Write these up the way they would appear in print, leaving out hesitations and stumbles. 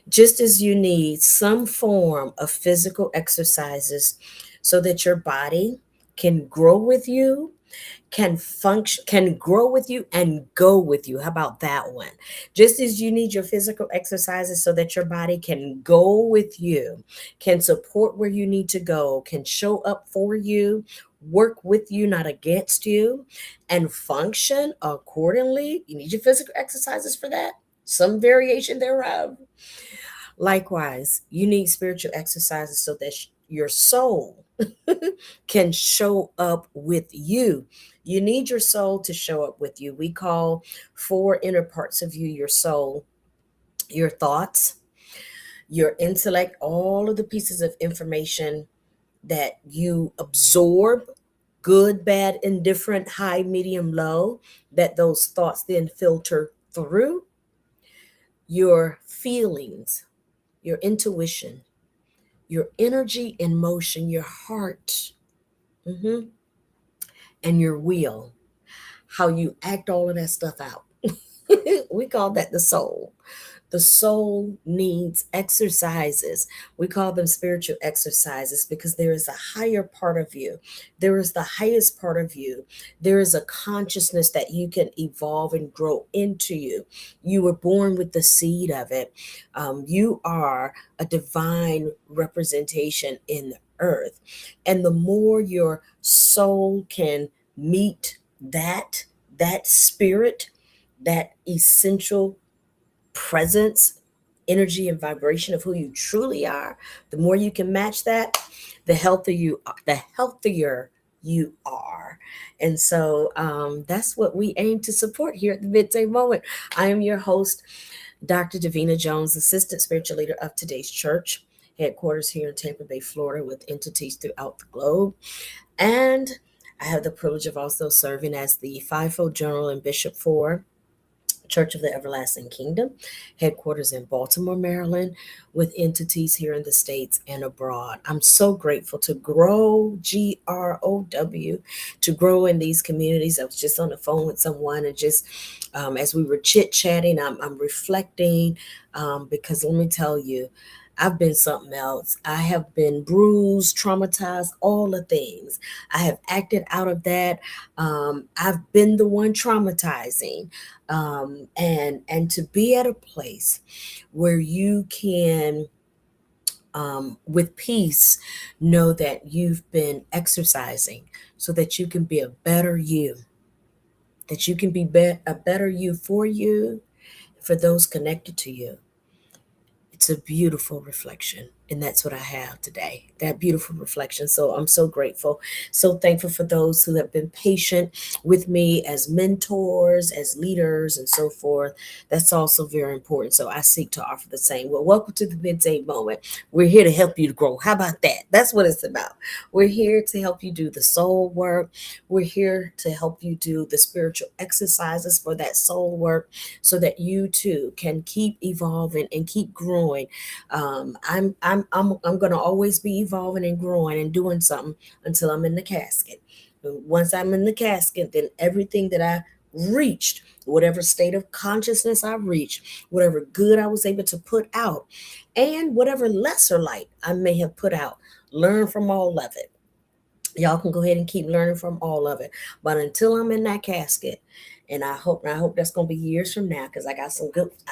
Just as you need some form of physical exercises so that your body can grow with you, can function, can grow with you and go with you. How about that one? Just as you need your physical exercises so that your body can go with you, can support where you need to go, can show up for you, work with you, not against you, and function accordingly. You need your physical exercises for that, some variation thereof. Likewise, you need spiritual exercises so that your soul can show up with you. You need your soul to show up with you. We call four inner parts of you your soul: your thoughts, your intellect, all of the pieces of information that you absorb, good, bad, indifferent, high, medium, low, that those thoughts then filter through, your feelings, your intuition, your energy and motion, your heart, mhm, and your will, how you act all of that stuff out. We call that the soul. The soul needs exercises. We call them spiritual exercises because there is a higher part of you. There is the highest part of you. There is a consciousness that you can evolve and grow into you. You were born with the seed of it. You are a divine representation in the earth. And the more your soul can meet that spirit, that essential presence, energy, and vibration of who you truly are, the more you can match that, the healthier you are. And so that's what we aim to support here at the Midday Moment. I am your host, Dr. Davina Jones, Assistant Spiritual Leader of Today's Church, headquarters here in Tampa Bay, Florida, with entities throughout the globe. And I have the privilege of also serving as the fivefold general and bishop for Church of the Everlasting Kingdom, headquarters in Baltimore, Maryland, with entities here in the States and abroad. I'm so grateful to grow, GROW, to grow in these communities. I was just on the phone with someone and just as we were chit chatting, I'm reflecting because let me tell you, I've been something else. I have been bruised, traumatized, all the things. I have acted out of that. I've been the one traumatizing, and to be at a place where you can, with peace, know that you've been exercising so that you can be a better you, that you can be a better you, for those connected to you. It's a beautiful reflection. And that's what I have today, that beautiful reflection. So I'm so grateful, so thankful for those who have been patient with me as mentors, as leaders, and so forth. That's also very important. So I seek to offer the same. Well, welcome to the Midday Moment. We're here to help you to grow. How about that? That's what it's about. We're here to help you do the soul work. We're here to help you do the spiritual exercises for that soul work so that you too can keep evolving and keep growing. I'm gonna always be evolving and growing and doing something until I'm in the casket. Once I'm in the casket, then everything that I reached, whatever state of consciousness I reached, whatever good I was able to put out, and whatever lesser light I may have put out, learn from all of it. Y'all can go ahead and keep learning from all of it. But until I'm in that casket, and I hope that's gonna be years from now, because I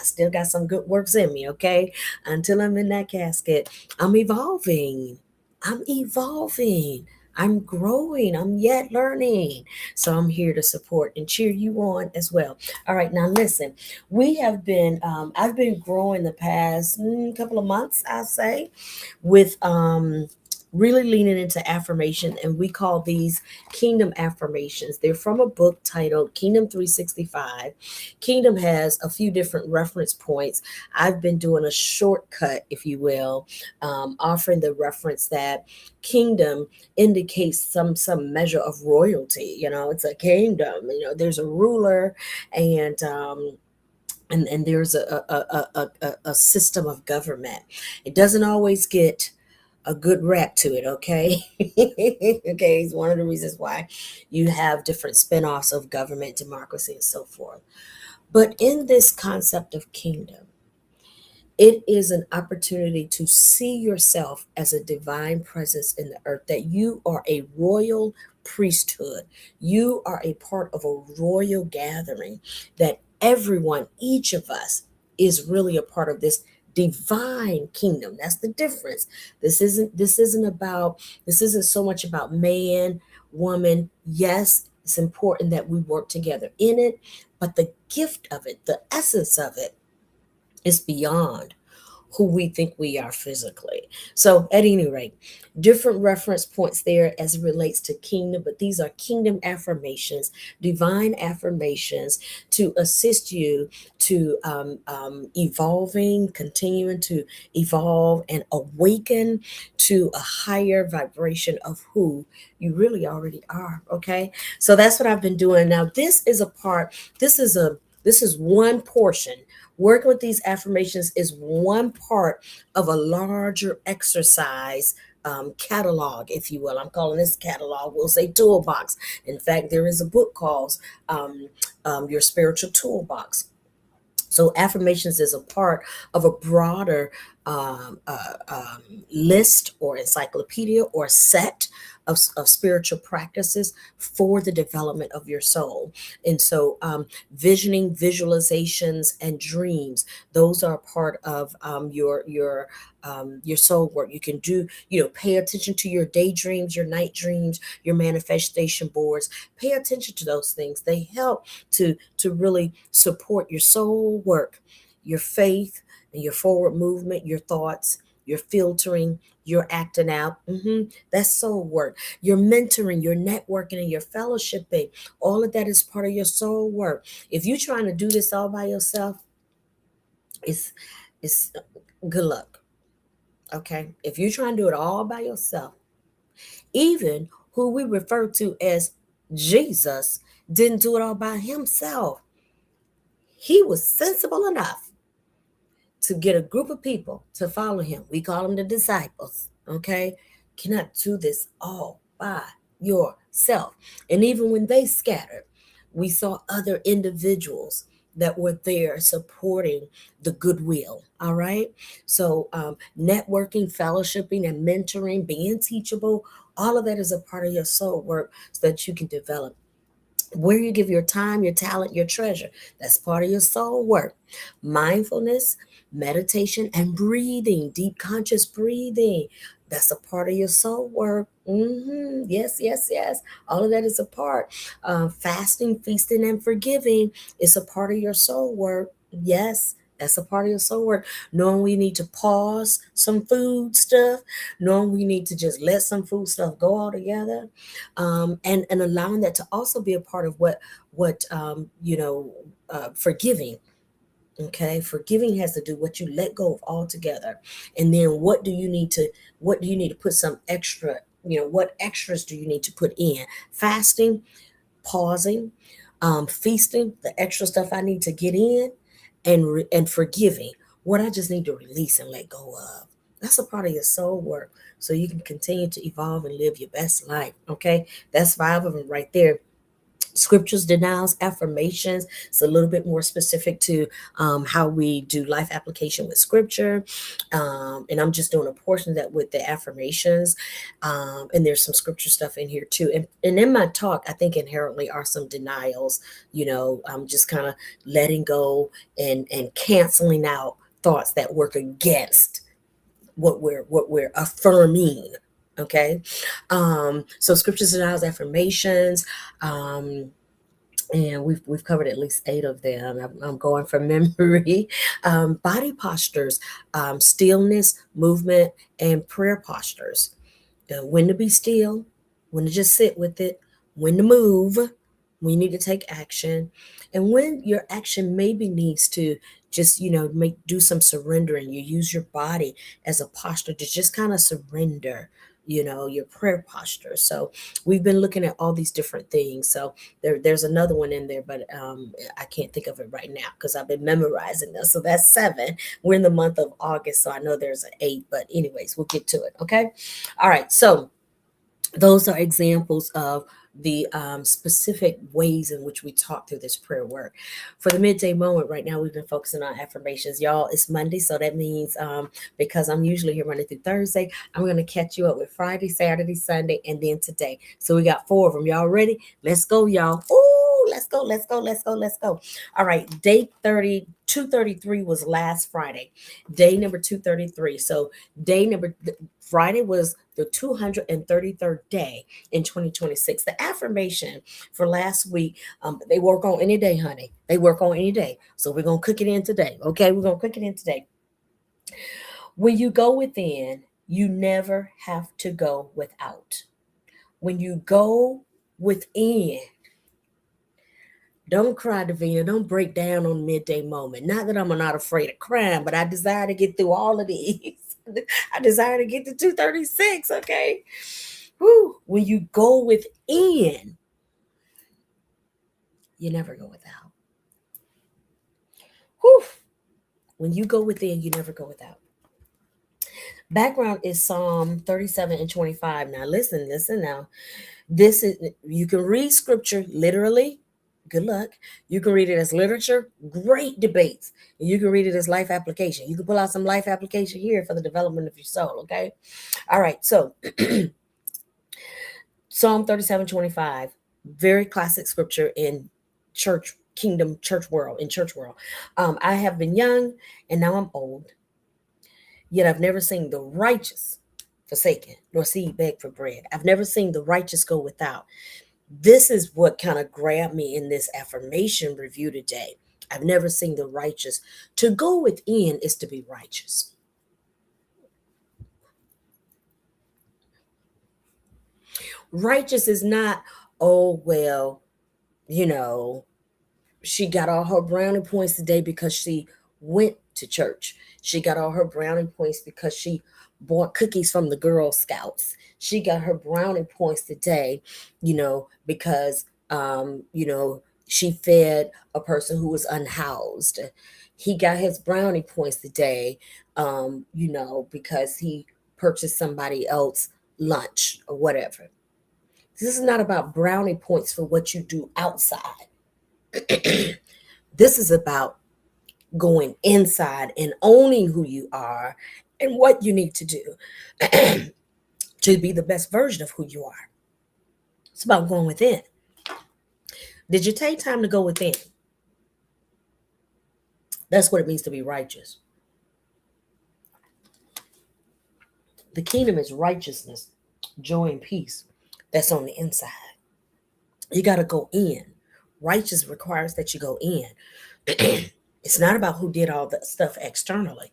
still got some good works in me, okay? Until I'm in that casket, I'm evolving. I'm evolving. I'm growing. I'm yet learning. So I'm here to support and cheer you on as well. All right, now listen, I've been growing the past couple of months, I'll say, with really leaning into affirmation, and we call these kingdom affirmations. They're from a book titled Kingdom 365. Kingdom has a few different reference points. I've been doing a shortcut, if you will, offering the reference that kingdom indicates some measure of royalty. It's a kingdom. There's a ruler, and there's a system of government. It doesn't always get a good rap to it, okay? Okay, it's one of the reasons why you have different spin-offs of government, democracy, and so forth. But in this concept of kingdom, It is an opportunity to see yourself as a divine presence in the earth, that you are a royal priesthood. You are a part of a royal gathering, that everyone, each of us, is really a part of this divine kingdom. That's the difference. This isn't so much about man, woman. Yes, it's important that we work together in it, but the gift of it, the essence of it, is beyond who we think we are physically. So, at any rate, different reference points there as it relates to kingdom, but these are kingdom affirmations, divine affirmations to assist you to evolving, continuing to evolve and awaken to a higher vibration of who you really already are. Okay, so that's what I've been doing. Now, this is one portion. Working with these affirmations is one part of a larger exercise catalog, if you will. I'm calling this catalog, we'll say toolbox. In fact, there is a book called Your Spiritual Toolbox. So affirmations is a part of a broader list or encyclopedia or set of spiritual practices for the development of your soul. And so visioning, visualizations, and dreams, those are part of your soul work. You can do, pay attention to your daydreams, your night dreams, your manifestation boards. Pay attention to those things. They help to really support your soul work, your faith, and your forward movement, your thoughts, your filtering, your acting out. That's soul work. Your mentoring, your networking, and your fellowshipping. All of that is part of your soul work. If you're trying to do this all by yourself, it's it's good luck. Okay. If you're trying to do it all by yourself, even who we refer to as Jesus didn't do it all by himself. He was sensible enough to get a group of people to follow him. We call them the disciples. Okay. Cannot do this all by yourself. And even when they scattered, we saw other individuals that were there supporting the goodwill. All right. So, networking, fellowshipping, and mentoring, being teachable, all of that is a part of your soul work so that you can develop where you give your time, your talent, your treasure. That's part of your soul work. Mindfulness, meditation, and breathing, deep conscious breathing. That's a part of your soul work. Yes, yes, yes. All of that is a part. Fasting, feasting, and forgiving is a part of your soul work. Yes, that's a part of your soul work. Knowing we need to pause some food stuff, knowing we need to just let some food stuff go altogether, and allowing that to also be a part of what forgiving. Okay, forgiving has to do what you let go of altogether, and then what do you need to put some extra. What extras do you need to put in? Fasting, pausing, feasting, the extra stuff I need to get in, and forgiving what I just need to release and let go of. That's a part of your soul work, so you can continue to evolve and live your best life. Okay, that's 5 of them right there. Scriptures, denials, affirmations. It's a little bit more specific to how we do life application with scripture. And I'm just doing a portion of that with the affirmations. And there's some scripture stuff in here too. And in my talk, I think inherently are some denials. I'm just kind of letting go and canceling out thoughts that work against what we're affirming. Okay. So scriptures, denials, affirmations. And we've covered at least 8 of them. I'm going from memory. Body postures, stillness, movement, and prayer postures. When to be still, when to just sit with it, when to move, when you need to take action, and when your action maybe needs to just do some surrendering. You use your body as a posture to just kind of surrender. Your prayer posture. So we've been looking at all these different things. So there's another one in there, but I can't think of it right now because I've been memorizing them. So that's 7. We're in the month of August, so I know there's an 8. But anyways, we'll get to it. Okay. All right. So those are examples of the specific ways in which we talk through this prayer work. For the midday moment, right now we've been focusing on affirmations. Y'all, it's Monday, so that means because I'm usually here Monday through Thursday, I'm going to catch you up with Friday, Saturday, Sunday, and then today. So we got 4 of them. Y'all ready? Let's go, y'all. Ooh, let's go, let's go, let's go, let's go. All right, day 233 was last Friday. Day number 233. So day number Friday was the 233rd day in 2026. The affirmation for last week, they work on any day, honey. They work on any day. So we're going to cook it in today. Okay, we're going to cook it in today. When you go within, you never have to go without. When you go within, don't cry, Davina. Don't break down on midday moment. Not that I'm not afraid of crying, but I desire to get through all of these. I desire to get to 236, okay? Whew. When you go within, you never go without. Whew. When you go within, you never go without. Background is Psalm 37 and 25. Now listen now. This is, you can read scripture literally. Good luck. You can read it as literature, great debates. And you can read it as life application. You can pull out some life application here for the development of your soul, okay? All right, so Psalm 37:25, very classic scripture in church, kingdom, church world, in church world. I have been young and now I'm old, yet I've never seen the righteous forsaken, nor seed beg for bread. I've never seen the righteous go without. This is what kind of grabbed me in this affirmation review today. I've never seen the righteous. To go within is to be righteous. Righteous is not, oh, well, you know, she got all her brownie points today because she went to church. She got all her brownie points because she bought cookies from the Girl Scouts. She got her brownie points today, because she fed a person who was unhoused. He got his brownie points today, because he purchased somebody else lunch or whatever. This is not about brownie points for what you do outside. This is about going inside and owning who you are and what you need to do to be the best version of who you are. It's about going within. Did you take time to go within? That's what it means to be righteous. The kingdom is righteousness, joy, and peace. That's on the inside. You got to go in. Righteous requires that you go in. It's not about who did all the stuff externally.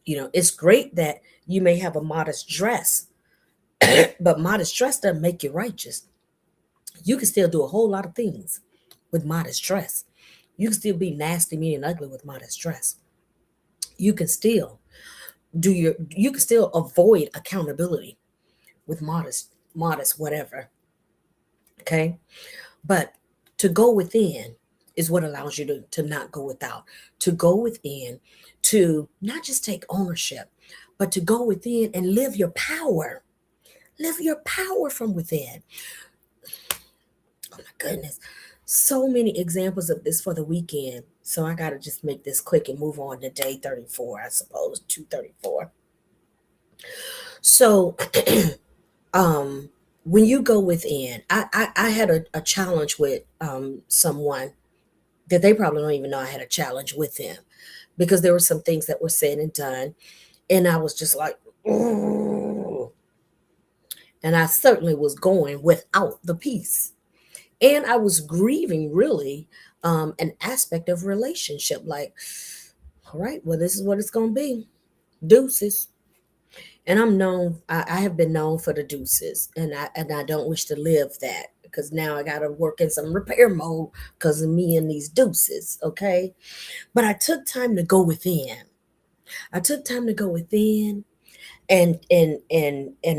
It's great that you may have a modest dress, but modest dress doesn't make you righteous. You can still do a whole lot of things with modest dress. You can still be nasty, mean, and ugly with modest dress. You can still you can still avoid accountability with modest whatever. Okay. But to go within is what allows you to not go without. To go within, to not just take ownership, but to go within and live your power. Live your power from within. Oh my goodness. So many examples of this for the weekend. So I got to just make this quick and move on to day 34, I suppose, 234. So when you go within, I had a challenge with someone that they probably don't even know I had a challenge with them, because there were some things that were said and done. And I was just like, ooh. And I certainly was going without the peace. And I was grieving really an aspect of relationship. Like, all right, well, this is what it's going to be. Deuces. And I have been known for the deuces. And I don't wish to live that, because now I got to work in some repair mode because of me and these deuces. Okay. But I took time to go within. I took time to go within and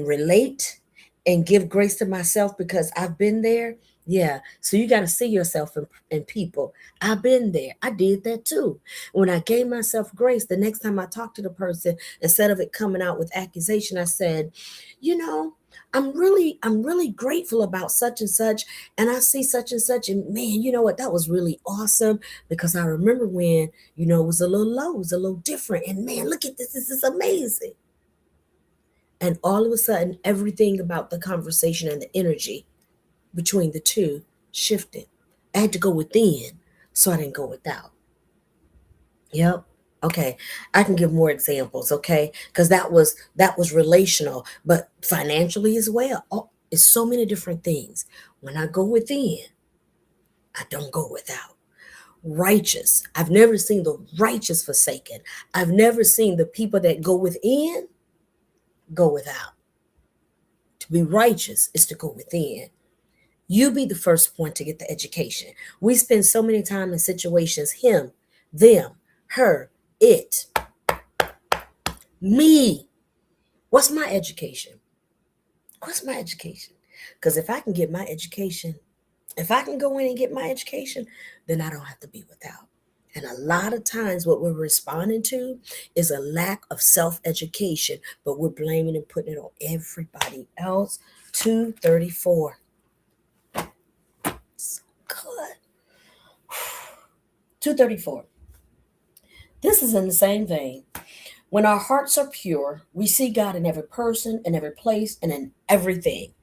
relate and give grace to myself, because I've been there. Yeah. So you got to see yourself in people. I've been there. I did that too. When I gave myself grace, the next time I talked to the person, instead of it coming out with accusation, I said, you know, I'm really grateful about such and such, and I see such and such, and man, you know what, that was really awesome, because I remember when, it was a little low, it was a little different, and man, look at this is amazing. And all of a sudden, everything about the conversation and the energy between the two shifted. I had to go within, so I didn't go without. Yep. Okay. I can give more examples, okay? Because that was relational, but financially as well. Oh, it's so many different things. When I go within, I don't go without. Righteous. I've never seen the righteous forsaken. I've never seen the people that go within go without. To be righteous is to go within. You be the first one to get the education. We spend so many time in situations, him, them, her, it, me. What's my education? What's my education? Because if I can get my education, if I can go in and get my education, then I don't have to be without. And a lot of times, what we're responding to is a lack of self education, but we're blaming and putting it on everybody else. 234. So good. 234. This is in the same vein. When our hearts are pure, we see God in every person, in every place, and in everything.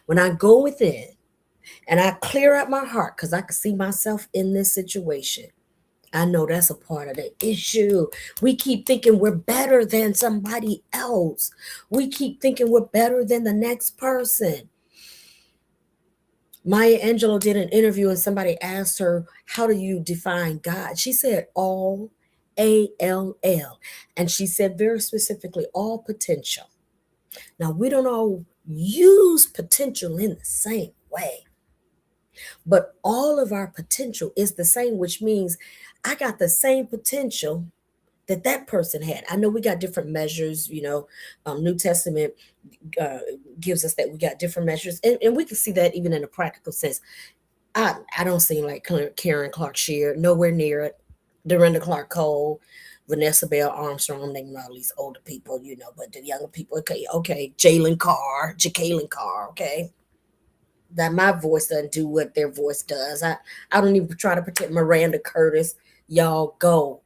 When I go within and I clear out my heart because I can see myself in this situation, I know that's a part of the issue. We keep thinking we're better than somebody else. We keep thinking we're better than the next person. Maya Angelou did an interview and somebody asked her, how do you define God? She said, all, ALL. And she said very specifically, all potential. Now, we don't all use potential in the same way, but all of our potential is the same, which means I got the same potential that person had. I know we got different measures, New Testament uh, gives us that we got different measures, and we can see that even in a practical sense. I don't seem like Karen Clark Sheard, nowhere near it. Dorinda Clark Cole, Vanessa Bell Armstrong, I'm naming all these older people, but the younger people, okay, Jacqueline Carr, okay. That my voice doesn't do what their voice does. I don't even try to protect Miranda Curtis. Y'all go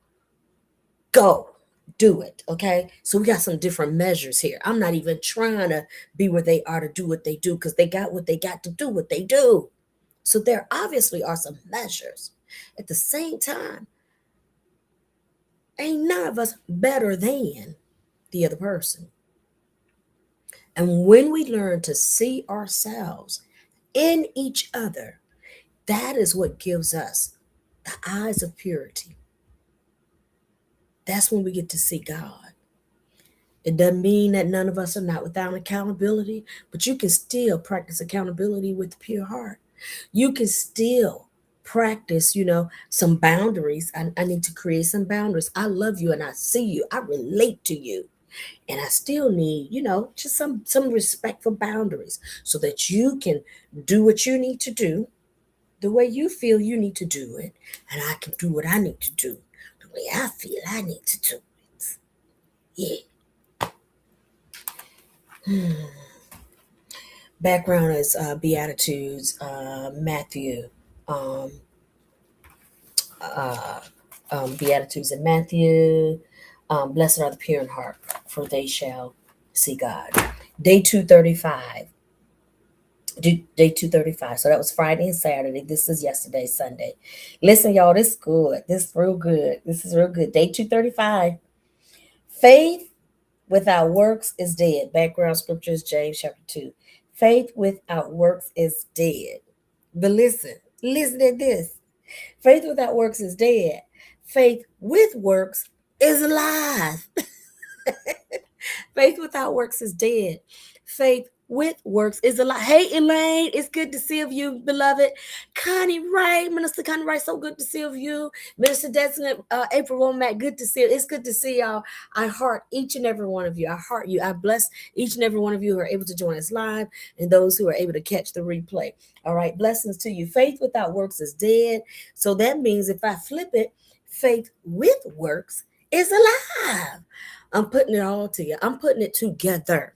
do it, okay? So we got some different measures here. I'm not even trying to be where they are to do what they do, because they got what they got to do what they do. So there obviously are some measures. At the same time, ain't none of us better than the other person. And when we learn to see ourselves in each other, that is what gives us the eyes of purity. That's when we get to see God. It doesn't mean that none of us are not without accountability, but you can still practice accountability with a pure heart. You can still practice, some boundaries. I need to create some boundaries. I love you and I see you. I relate to you. And I still need, just some respectful boundaries so that you can do what you need to do the way you feel you need to do it. And I can do what I need to do the way I feel I need to do it. Yeah. Background is Beatitudes, Matthew, um, uh, Beatitudes in Matthew. Blessed are the pure in heart, for they shall see God. Day 235. Day 235. So that was Friday and Saturday. This is yesterday, Sunday. Listen, y'all, this is good. This is real good. This is real good. Day 235. Faith without works is dead. Background scripture is James chapter 2. Faith without works is dead. But listen at this. Faith without works is dead. Faith with works is alive. Faith without works is dead. Faith with works is alive. Hey, Elaine, it's good to see of you, beloved. Connie Wright, Minister Connie Wright, so good to see of you. Minister Designate April Womack, good to see you. It's good to see y'all. I heart each and every one of you. I heart you. I bless each and every one of you who are able to join us live and those who are able to catch the replay. All right, blessings to you. Faith without works is dead. So that means if I flip it, faith with works is alive. I'm putting it all to you. I'm putting it together.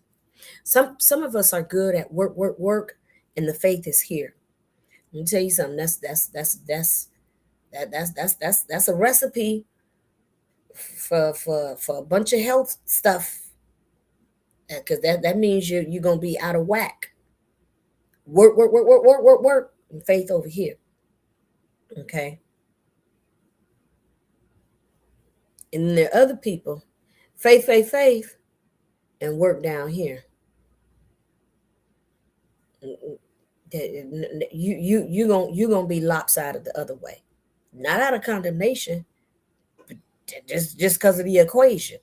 Some of us are good at work, work, work, and the faith is here. Let me tell you something. That's a recipe for a bunch of health stuff. Because that means you're gonna be out of whack. Work, work, work, work, work, work, work, and faith over here. Okay. And then there are other people, faith, faith, faith, and work down here. You gonna be lopsided the other way. Not out of condemnation, but just because of the equation.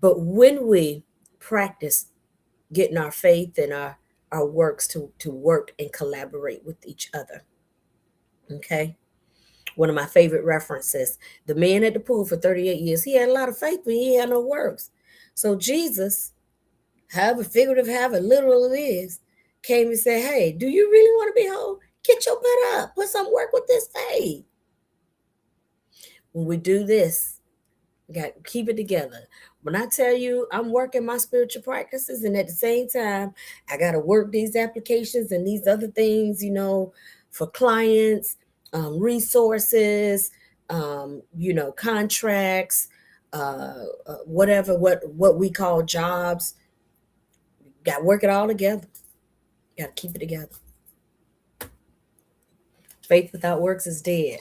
But when we practice getting our faith and our works to work and collaborate with each other, okay. One of my favorite references, the man at the pool for 38 years, he had a lot of faith, but he had no works. So Jesus, however figurative, however literal it is, came and said, hey, do you really want to be whole? Get your butt up. Put some work with this faith. When we do this, we got to keep it together. When I tell you I'm working my spiritual practices, and at the same time, I got to work these applications and these other things, for clients, resources, contracts, whatever, what we call jobs. Got to work it all together. Got to keep it together. Faith without works is dead.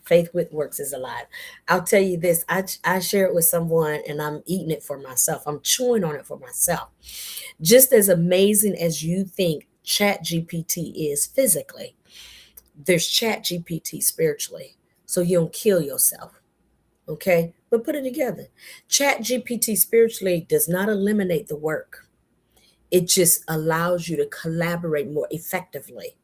Faith with works is alive. I'll tell you this. I share it with someone and I'm eating it for myself. I'm chewing on it for myself. Just as amazing as you think Chat GPT is physically, there's Chat GPT spiritually. So you don't kill yourself. Okay? But put it together. Chat GPT spiritually does not eliminate the work. It just allows you to collaborate more effectively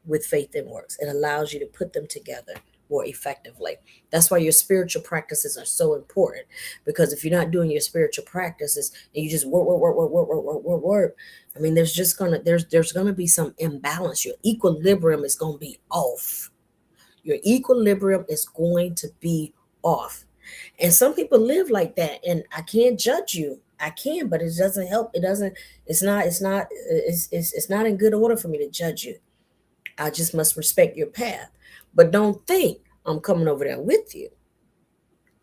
with faith and works. It allows you to put them together more effectively. That's why your spiritual practices are so important. Because if you're not doing your spiritual practices and you just work, work, work, work, work, work, work, work, work, I mean, there's gonna be some imbalance. Your equilibrium is gonna be off. Your equilibrium is going to be off. And some people live like that, and I can't judge you. I can, but it doesn't help. It doesn't. It's not in good order for me to judge you. I just must respect your path. But don't think I'm coming over there with you.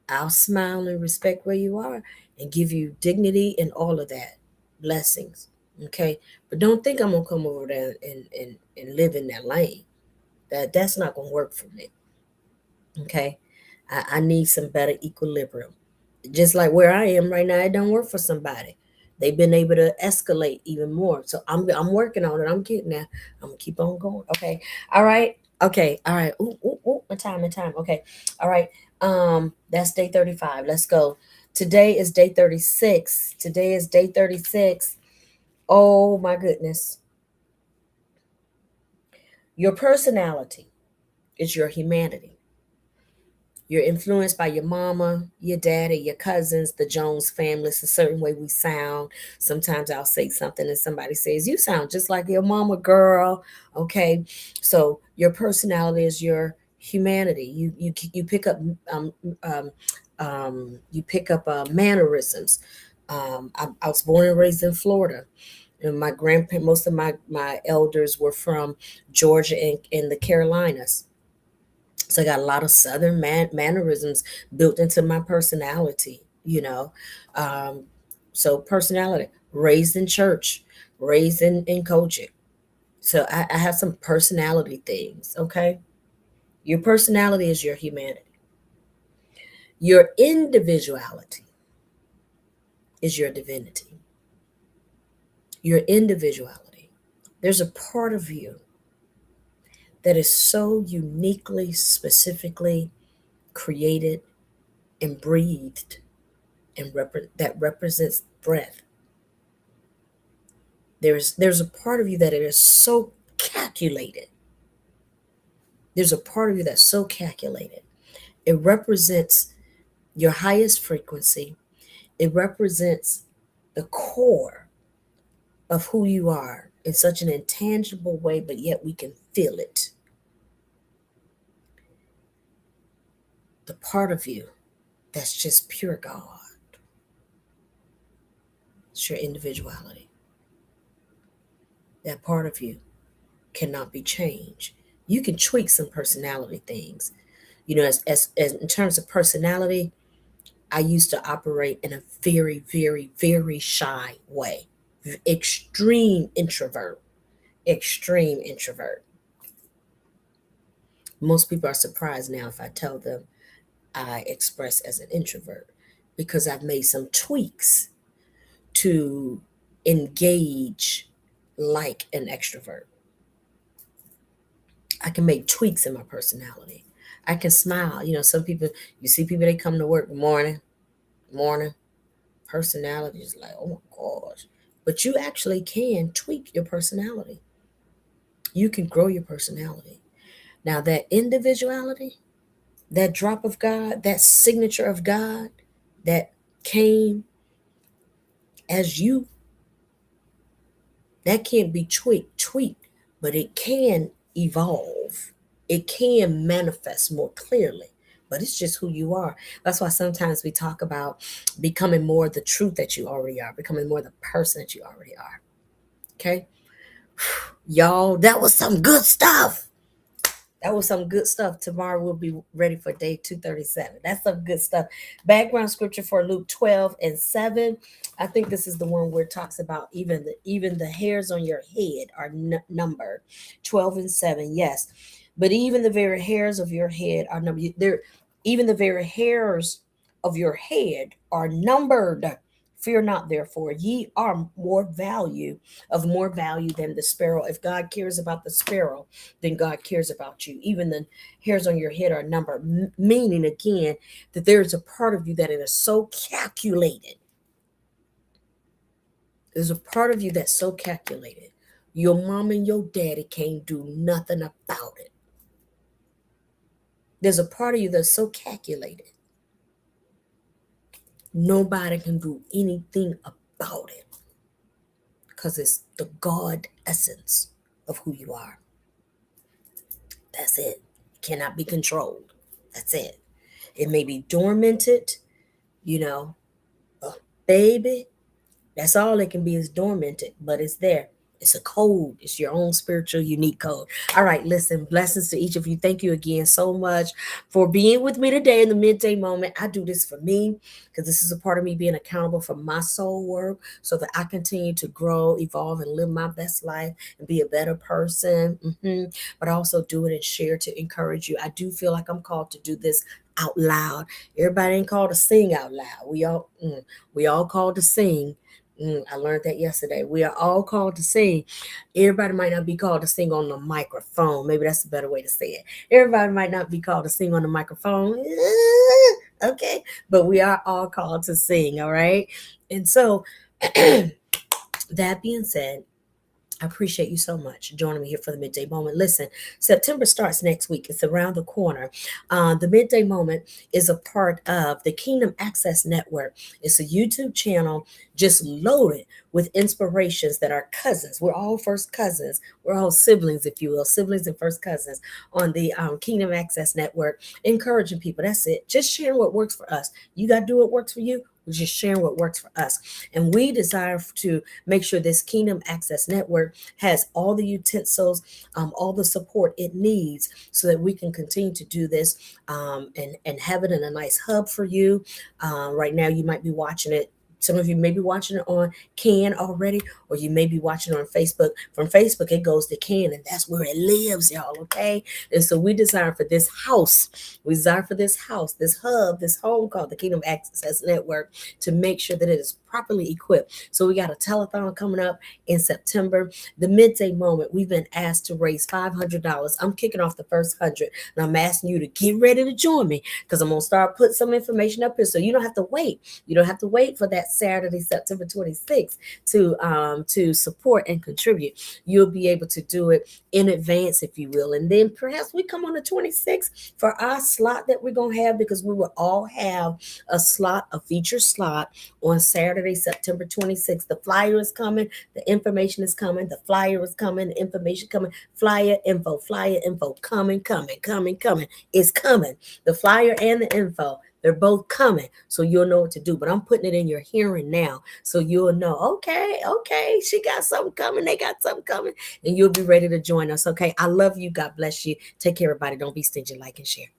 I'll smile and respect where you are and give you dignity and all of that. Blessings. Okay. But don't think I'm gonna come over there and live in that lane. That's not gonna work for me. Okay. I need some better equilibrium. Just like where I am right now, it don't work for somebody. They've been able to escalate even more. So I'm working on it. I'm getting there. I'm gonna keep on going. Okay. All right. Okay. All right. Ooh, ooh, ooh. My time. Okay. All right. That's day 35. Let's go. Today is day 36. Today is day 36. Oh my goodness. Your personality is your humanity. You're influenced by your mama, your daddy, your cousins, the Jones family. It's a certain way we sound. Sometimes I'll say something and somebody says, you sound just like your mama, girl. Okay. So your personality is your humanity. You pick up um, you pick up mannerisms. I was born and raised in Florida. And my grandparents, most of my elders were from Georgia and the Carolinas. So I got a lot of Southern mannerisms built into my personality. Um, so personality, raised in church, raised in coaching. So I have some personality things, okay? Your personality is your humanity. Your individuality is your divinity. Your individuality. There's a part of you that is so uniquely, specifically created and breathed and that represents breath. There's a part of you that it is so calculated. There's a part of you that's so calculated. It represents your highest frequency. It represents the core of who you are in such an intangible way, but yet we can feel it. The part of you that's just pure God. It's your individuality. That part of you cannot be changed. You can tweak some personality things. As in terms of personality, I used to operate in a very, very, very shy way. Extreme introvert. Extreme introvert. Most people are surprised now if I tell them I express as an introvert because I've made some tweaks to engage like an extrovert. I can make tweaks in my personality. I can smile. Some people, you see people, they come to work morning, morning, personality is like, oh my gosh. But you actually can tweak your personality. You can grow your personality. Now, that individuality, that drop of God, that signature of God that came as you, that can't be tweaked, but it can evolve. It can manifest more clearly, but it's just who you are. That's why sometimes we talk about becoming more the truth that you already are, becoming more the person that you already are. Okay? Y'all, that was some good stuff. That was some good stuff. Tomorrow we'll be ready for day 237. That's some good stuff. Background scripture for Luke 12:7. I think this is the one where it talks about even the hairs on your head are numbered. 12:7. Yes. But even the very hairs of your head are numbered. There, even the very hairs of your head are numbered. Fear not, therefore, ye are more value than the sparrow. If God cares about the sparrow, then God cares about you. Even the hairs on your head are numbered, meaning again that there is a part of you that it is so calculated. There's a part of you that's so calculated. Your mom and your daddy can't do nothing about it. There's a part of you that's so calculated. Nobody can do anything about it because it's the God essence of who you are. That's it. It cannot be controlled. That's it. It may be dormanted, you know, baby. That's all it can be is dormanted, but it's there. It's a code. It's your own spiritual, unique code. All right, listen, blessings to each of you. Thank you again so much for being with me today in the midday moment. I do this for me because this is a part of me being accountable for my soul work so that I continue to grow, evolve, and live my best life and be a better person. But I also do it and share to encourage you. I do feel like I'm called to do this out loud. Everybody ain't called to sing out loud. We all called to sing. I learned that yesterday. We are all called to sing. Everybody might not be called to sing on the microphone. Maybe that's a better way to say it. Everybody might not be called to sing on the microphone. Okay. But we are all called to sing. All right. And so, that being said, I appreciate you so much joining me here for the Midday Moment. Listen, September starts next week. It's around the corner. The Midday Moment is a part of the Kingdom Access Network. It's a YouTube channel just loaded with inspirations that are cousins. We're all first cousins. We're all siblings, if you will, siblings and first cousins on the Kingdom Access Network, encouraging people. That's it. Just sharing what works for us. You got to do what works for you. We're just sharing what works for us. And we desire to make sure this Kingdom Access Network has all the utensils, all the support it needs so that we can continue to do this and have it in a nice hub for you. Right now, you might be watching it. Some of you may be watching it on Can already, or you may be watching it on Facebook. From Facebook, it goes to Can, and that's where it lives, y'all, okay? And so we desire for this house, this hub, this home called the Kingdom Access Network to make sure that it is properly equipped. So we got a telethon coming up in September. The Midday Moment, we've been asked to raise $500. I'm kicking off the first 100, and I'm asking you to get ready to join me because I'm going to start putting some information up here so you don't have to wait. You don't have to wait for that Saturday, September 26th to support and contribute. You'll be able to do it in advance, if you will. And then perhaps we come on the 26th for our slot that we're going to have because we will all have a feature slot on Saturday, September 26th. The flyer is coming. The information is coming. The flyer is coming. The information coming. Flyer info coming. It's coming. The flyer and the info. They're both coming, so you'll know what to do. But I'm putting it in your hearing now, so you'll know, okay, okay, she got something coming. They got something coming, and you'll be ready to join us. Okay. I love you. God bless you. Take care, everybody. Don't be stingy. Like and share.